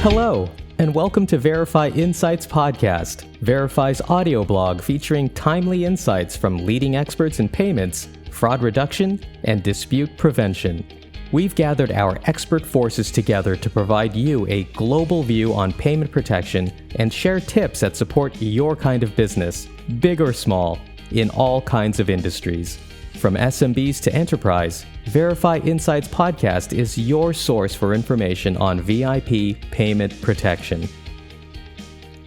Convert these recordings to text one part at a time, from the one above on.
Hello, and welcome to Verifi Insights Podcast, Verifi's audio blog featuring timely insights from leading experts in payments, fraud reduction, and dispute prevention. We've gathered our expert forces together to provide you a global view on payment protection and share tips that support your kind of business, big or small, in all kinds of industries. From SMBs to enterprise, Verifi Insights Podcast is your source for information on VIP payment protection.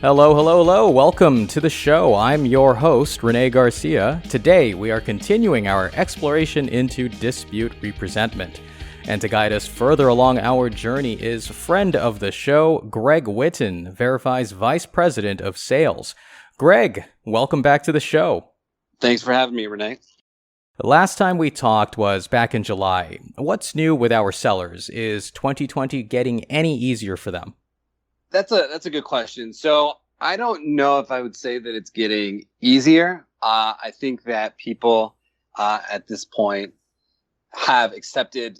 Hello. Welcome to the show. I'm your host, Rene Garcia. Today, we are continuing our exploration into dispute representment. And to guide us further along our journey is friend of the show, Greg Witten, Verifi's Vice President of Sales. Greg, welcome back to the show. Thanks for having me, Rene. The last time we talked was back in July. What's new with our sellers? Is 2020 getting any easier for them? That's a good question. So I don't know if I would say that it's getting easier. I think that people at this point have accepted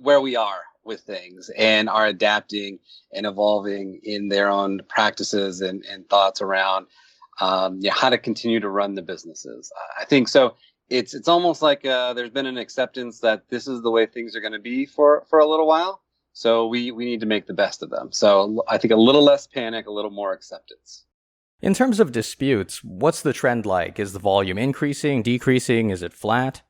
where we are with things and are adapting and evolving in their own practices and thoughts around how to continue to run the businesses. I think so. It's almost like there's been an acceptance that this is the way things are going to be for a little while. So we need to make the best of them. So I think a little less panic, a little more acceptance. In terms of disputes, what's the trend like? Is the volume increasing, decreasing? Is it flat?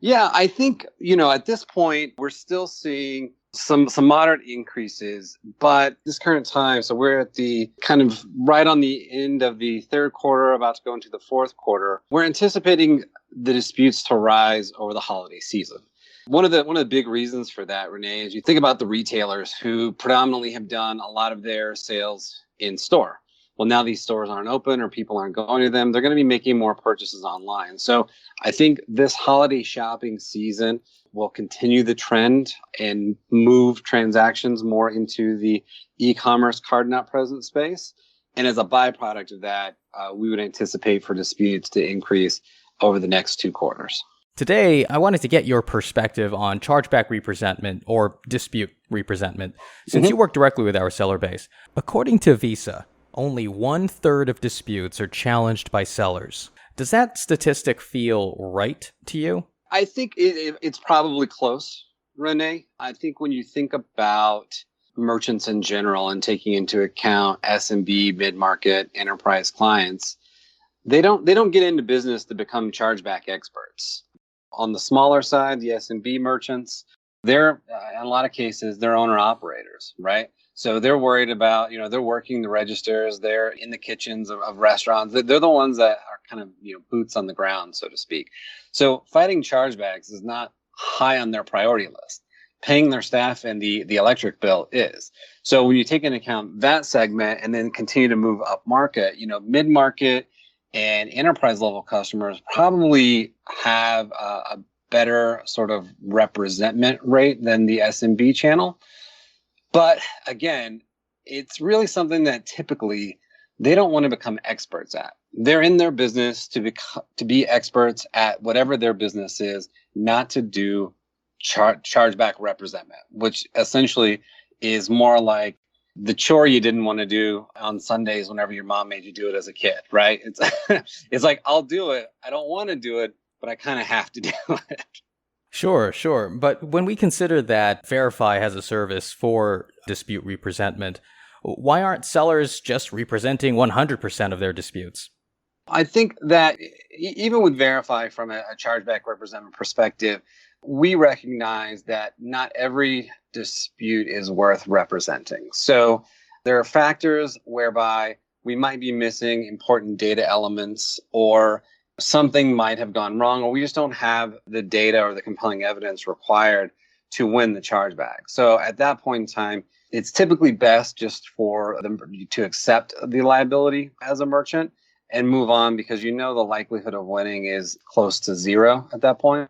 Yeah, I think, at this point, we're still seeing some moderate increases, but this current time, so we're at the kind of right on the end of the third quarter, about to go into the fourth quarter. We're anticipating the disputes to rise over the holiday season. One of the big reasons for that, Renee, is you think about the retailers who predominantly have done a lot of their sales in store. Well, now these stores aren't open or people aren't going to them. They're going to be making more purchases online. So I think this holiday shopping season will continue the trend and move transactions more into the e-commerce card not present space. And as a byproduct of that, we would anticipate for disputes to increase over the next 2 quarters. Today, I wanted to get your perspective on chargeback representment or dispute representment, since you work directly with our seller base. According to Visa, only 1/3 of disputes are challenged by sellers. Does that statistic feel right to you? I think it's probably close, Renee. I think when you think about merchants in general and taking into account SMB, mid-market, enterprise clients, they don't get into business to become chargeback experts. On the smaller side, the SMB merchants, they're in a lot of cases they're owner operators, right? So they're worried about, they're working the registers, they're in the kitchens of restaurants. They're the ones that are kind of, boots on the ground, so to speak. So fighting chargebacks is not high on their priority list. Paying their staff and the electric bill is. So when you take into account that segment and then continue to move up market, mid-market and enterprise level customers probably have a better sort of representment rate than the SMB channel. But again, it's really something that typically they don't want to become experts at. They're in their business to be experts at whatever their business is, not to do chargeback representment, which essentially is more like the chore you didn't want to do on Sundays whenever your mom made you do it as a kid, right? It's like, I'll do it. I don't want to do it, but I kind of have to do it. Sure. But when we consider that Verifi has a service for dispute representment, why aren't sellers just representing 100% of their disputes? I think that even with Verifi from a chargeback representment perspective, we recognize that not every dispute is worth representing. So there are factors whereby we might be missing important data elements, or something might have gone wrong, or we just don't have the data or the compelling evidence required to win the chargeback. So at that point in time, it's typically best just for them to accept the liability as a merchant and move on, because the likelihood of winning is close to zero at that point.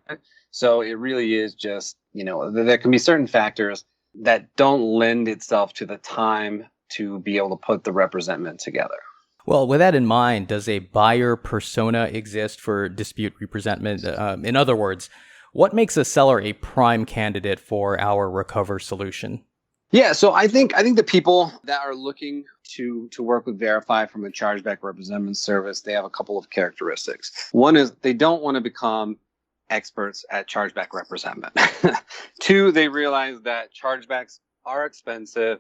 So it really is just, there can be certain factors that don't lend itself to the time to be able to put the representment together. Well, with that in mind, does a buyer persona exist for dispute representment? In other words, what makes a seller a prime candidate for our Recover solution? Yeah, so I think the people that are looking to work with Verify from a chargeback representment service, they have a couple of characteristics. One is they don't want to become experts at chargeback representment. Two, they realize that chargebacks are expensive.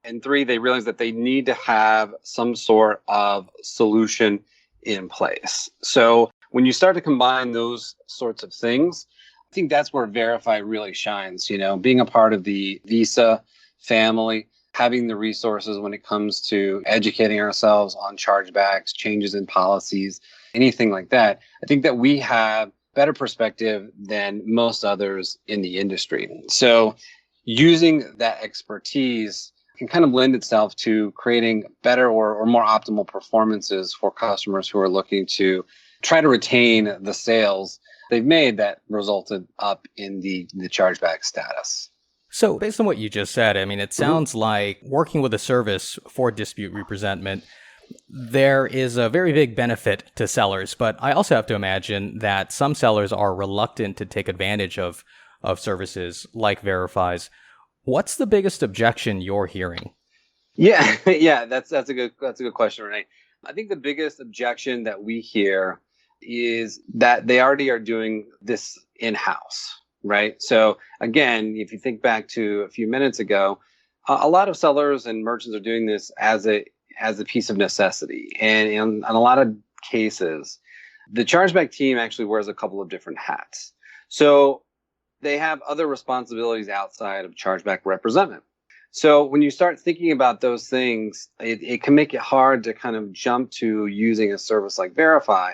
And three, they realize that they need to have some sort of solution in place. So when you start to combine those sorts of things, I think that's where Verify really shines, being a part of the Visa family, having the resources when it comes to educating ourselves on chargebacks, changes in policies, anything like that. I think that we have better perspective than most others in the industry. So using that expertise can kind of lend itself to creating better or more optimal performances for customers who are looking to try to retain the sales they've made that resulted up in the chargeback status. So, based on what you just said, I mean, it sounds like working with a service for dispute representment, there is a very big benefit to sellers. But I also have to imagine that some sellers are reluctant to take advantage of services like Verify's. What's the biggest objection you're hearing? Yeah, yeah, that's a good question, Renee. I think the biggest objection that we hear is that they already are doing this in-house, right? So again, if you think back to a few minutes ago, a lot of sellers and merchants are doing this as a piece of necessity, and in a lot of cases, the chargeback team actually wears a couple of different hats. So they have other responsibilities outside of chargeback representment. So when you start thinking about those things, it can make it hard to kind of jump to using a service like Verify.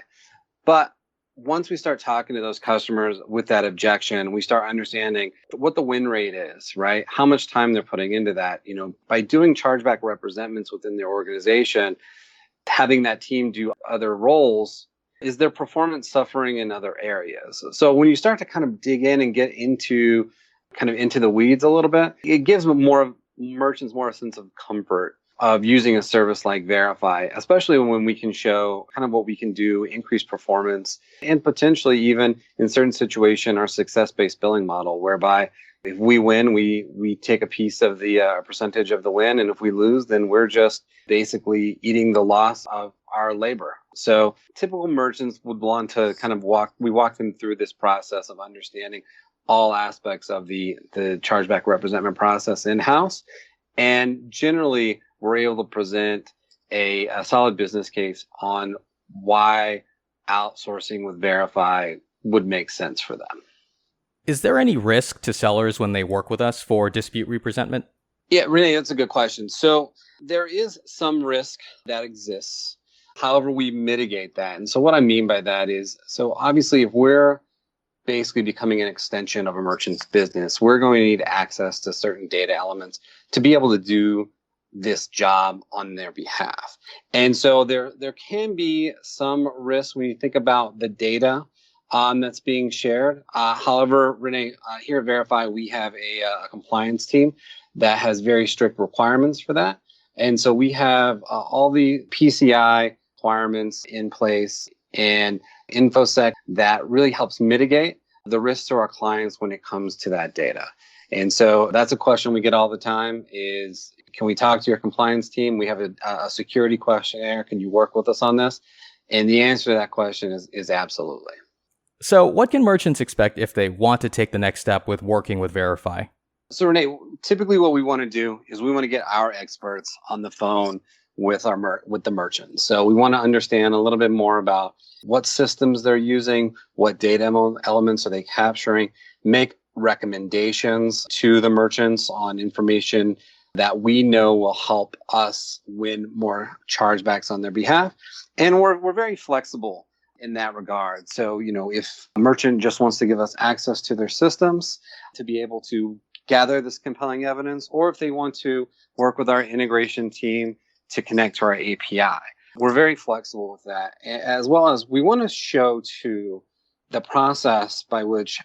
But once we start talking to those customers with that objection, we start understanding what the win rate is, right? How much time they're putting into that. By doing chargeback representments within their organization, having that team do other roles, is their performance suffering in other areas? So when you start to kind of dig in and get into the weeds a little bit, it gives merchants more a sense of comfort of using a service like Verify, especially when we can show kind of what we can do, increase performance, and potentially even in certain situations, our success-based billing model, whereby if we win, we take a piece of the percentage of the win, and if we lose, then we're just basically eating the loss of our labor. So typical merchants would want to kind of walk them through this process of understanding all aspects of the chargeback representment process in-house. And generally, we're able to present a solid business case on why outsourcing with Verify would make sense for them. Is there any risk to sellers when they work with us for dispute representment? Yeah, Renee, that's a good question. So there is some risk that exists. However, we mitigate that. And so what I mean by that is, so obviously if we're basically becoming an extension of a merchant's business, we're going to need access to certain data elements to be able to do this job on their behalf. And so there can be some risk when you think about the data that's being shared. However, Renee, here at Verify, we have a compliance team that has very strict requirements for that. And so we have all the PCI requirements in place and InfoSec that really helps mitigate the risks to our clients when it comes to that data. And so that's a question we get all the time is, can we talk to your compliance team? We have a security questionnaire. Can you work with us on this? And the answer to that question is absolutely. So what can merchants expect if they want to take the next step with working with Verify? So Renee, typically what we want to do is we want to get our experts on the phone with the merchant. So we want to understand a little bit more about what systems they're using, what data elements are they capturing, make recommendations to the merchants on information that we know will help us win more chargebacks on their behalf. And we're very flexible in that regard. So, if a merchant just wants to give us access to their systems to be able to gather this compelling evidence, or if they want to work with our integration team to connect to our API, we're very flexible with that. As well as we want to show to the process by which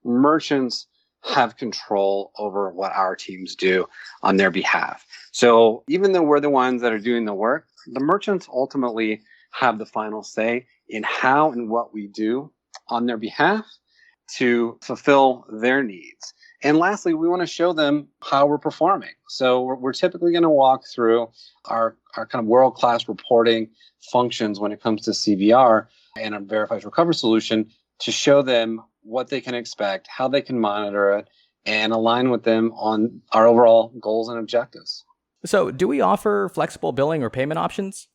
merchants have control over what our teams do on their behalf. So even though we're the ones that are doing the work, the merchants ultimately have the final say in how and what we do on their behalf to fulfill their needs. And lastly, we want to show them how we're performing. So we're typically going to walk through our kind of world-class reporting functions when it comes to CVR and a Verifi's Recover solution to show them what they can expect, how they can monitor it, and align with them on our overall goals and objectives. So, do we offer flexible billing or payment options?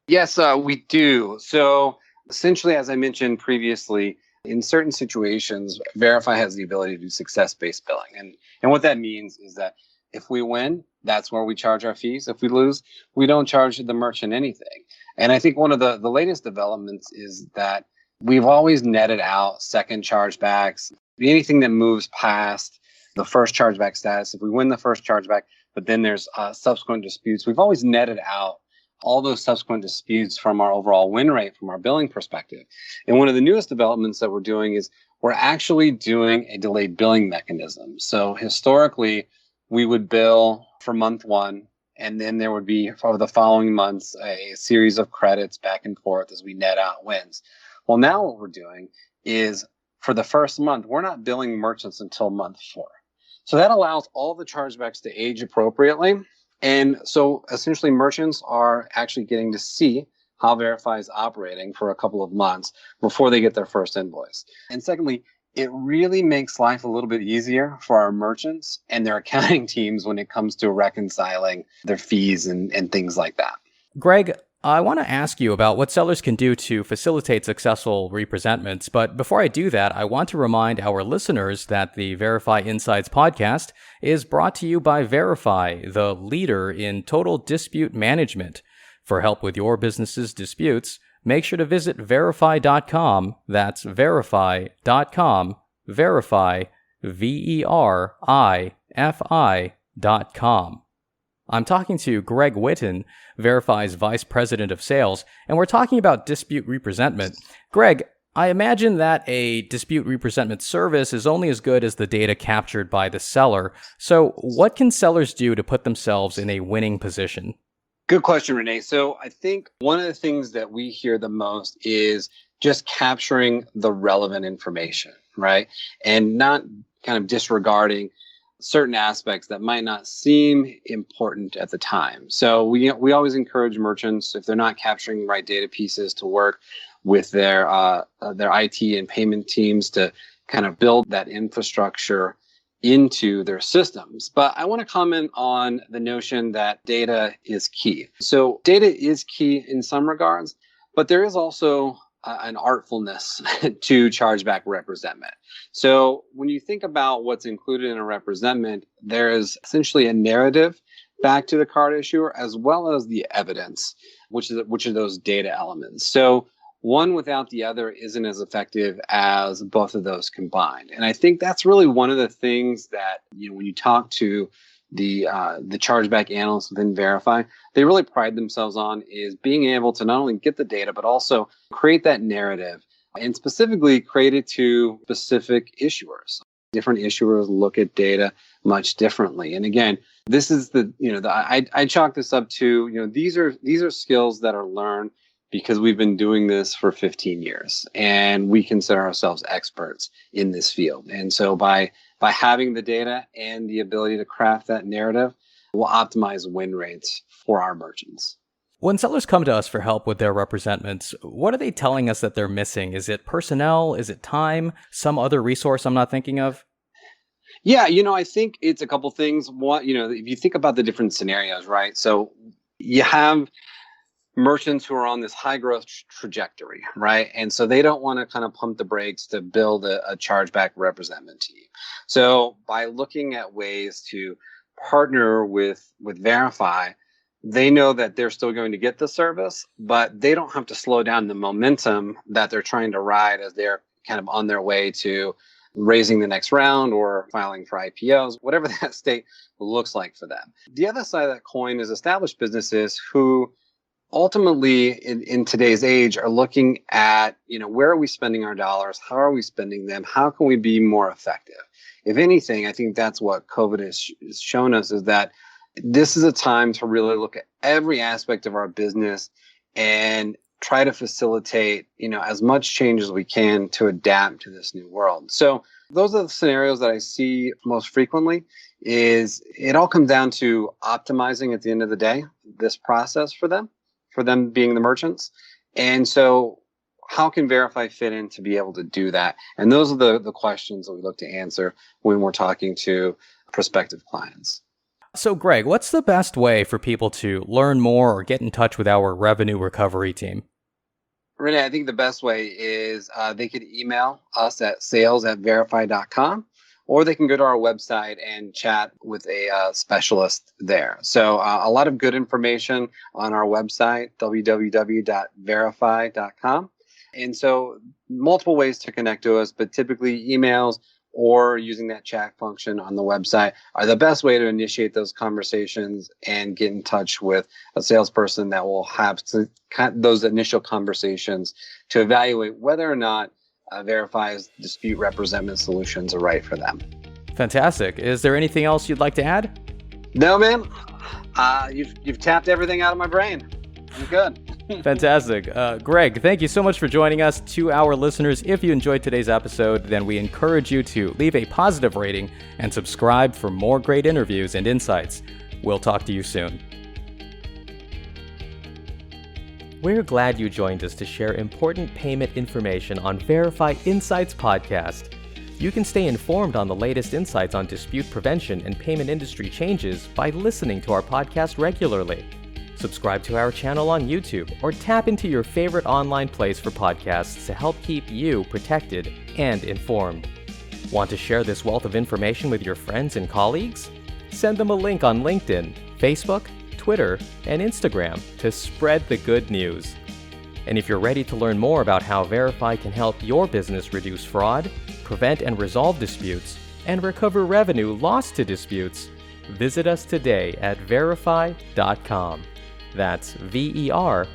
Yes, we do. So essentially, as I mentioned previously, in certain situations, Verify has the ability to do success-based billing. And what that means is that if we win, that's where we charge our fees. If we lose, we don't charge the merchant anything. And I think one of the latest developments is that we've always netted out second chargebacks, anything that moves past the first chargeback status. If we win the first chargeback, but then there's subsequent disputes, we've always netted out all those subsequent disputes from our overall win rate, from our billing perspective. And one of the newest developments that we're doing is we're actually doing a delayed billing mechanism. So historically, we would bill for month one, and then there would be for the following months a series of credits back and forth as we net out wins. Well, now what we're doing is for the first month, we're not billing merchants until month 4. So that allows all the chargebacks to age appropriately. And so essentially merchants are actually getting to see how Verify is operating for a couple of months before they get their first invoice. And secondly, it really makes life a little bit easier for our merchants and their accounting teams when it comes to reconciling their fees and things like that. Greg, I want to ask you about what sellers can do to facilitate successful representments, but before I do that, I want to remind our listeners that the Verify Insights podcast is brought to you by Verifi, the leader in total dispute management. For help with your business's disputes, make sure to visit verifi.com. That's verifi.com. Verifi, Verifi.com. I'm talking to Greg Witten, Verifi's Vice President of Sales, and we're talking about dispute representment. Greg, I imagine that a dispute representment service is only as good as the data captured by the seller. So what can sellers do to put themselves in a winning position? Good question, Renee. So I think one of the things that we hear the most is just capturing the relevant information, right? And not kind of disregarding certain aspects that might not seem important at the time. So we always encourage merchants, if they're not capturing the right data pieces, to work with their IT and payment teams to kind of build that infrastructure into their systems. But I want to comment on the notion that data is key. So data is key in some regards, but there is also an artfulness to chargeback representment. So when you think about what's included in a representment, there is essentially a narrative back to the card issuer as well as the evidence, which are those data elements. So one without the other isn't as effective as both of those combined. And I think that's really one of the things that, when you talk to the chargeback analysts within Verify, they really pride themselves on is being able to not only get the data, but also create that narrative and specifically create it to specific issuers. Different issuers look at data much differently. And again, this is I chalk this up to, these are skills that are learned because we've been doing this for 15 years and we consider ourselves experts in this field. And so by having the data and the ability to craft that narrative, we'll optimize win rates for our merchants. When sellers come to us for help with their representments, what are they telling us that they're missing? Is it personnel? Is it time? Some other resource I'm not thinking of? Yeah, I think it's a couple things. One, if you think about the different scenarios, right? So you have merchants who are on this high growth trajectory, right? And so they don't want to kind of pump the brakes to build a chargeback representment team. So by looking at ways to partner with Verify, they know that they're still going to get the service, but they don't have to slow down the momentum that they're trying to ride as they're kind of on their way to raising the next round or filing for IPOs, whatever that state looks like for them. The other side of that coin is established businesses who ultimately in today's age are looking at, where are we spending our dollars? How are we spending them? How can we be more effective? If anything, I think that's what COVID has shown us, is that this is a time to really look at every aspect of our business and try to facilitate, as much change as we can to adapt to this new world. So those are the scenarios that I see most frequently. Is it all comes down to optimizing at the end of the day this process for them being the merchants. And so how can Verifi fit in to be able to do that? And those are the questions that we look to answer when we're talking to prospective clients. So Greg, what's the best way for people to learn more or get in touch with our revenue recovery team? Renee, I think the best way is they could email us at sales@verifi.com, or they can go to our website and chat with a specialist there. So a lot of good information on our website, www.verifi.com. And so multiple ways to connect to us, but typically emails or using that chat function on the website are the best way to initiate those conversations and get in touch with a salesperson that will have those initial conversations to evaluate whether or not Verifi's dispute representment solutions are right for them. Fantastic. Is there anything else you'd like to add? No, man. You've tapped everything out of my brain. I'm good. Fantastic. Greg, thank you so much for joining us. To our listeners, if you enjoyed today's episode, then we encourage you to leave a positive rating and subscribe for more great interviews and insights. We'll talk to you soon. We're glad you joined us to share important payment information on Verifi Insights podcast. You can stay informed on the latest insights on dispute prevention and payment industry changes by listening to our podcast regularly. Subscribe to our channel on YouTube or tap into your favorite online place for podcasts to help keep you protected and informed. Want to share this wealth of information with your friends and colleagues? Send them a link on LinkedIn, Facebook, Twitter, and Instagram to spread the good news. And if you're ready to learn more about how Verifi can help your business reduce fraud, prevent and resolve disputes, and recover revenue lost to disputes, visit us today at verifi.com. That's Verifi.com.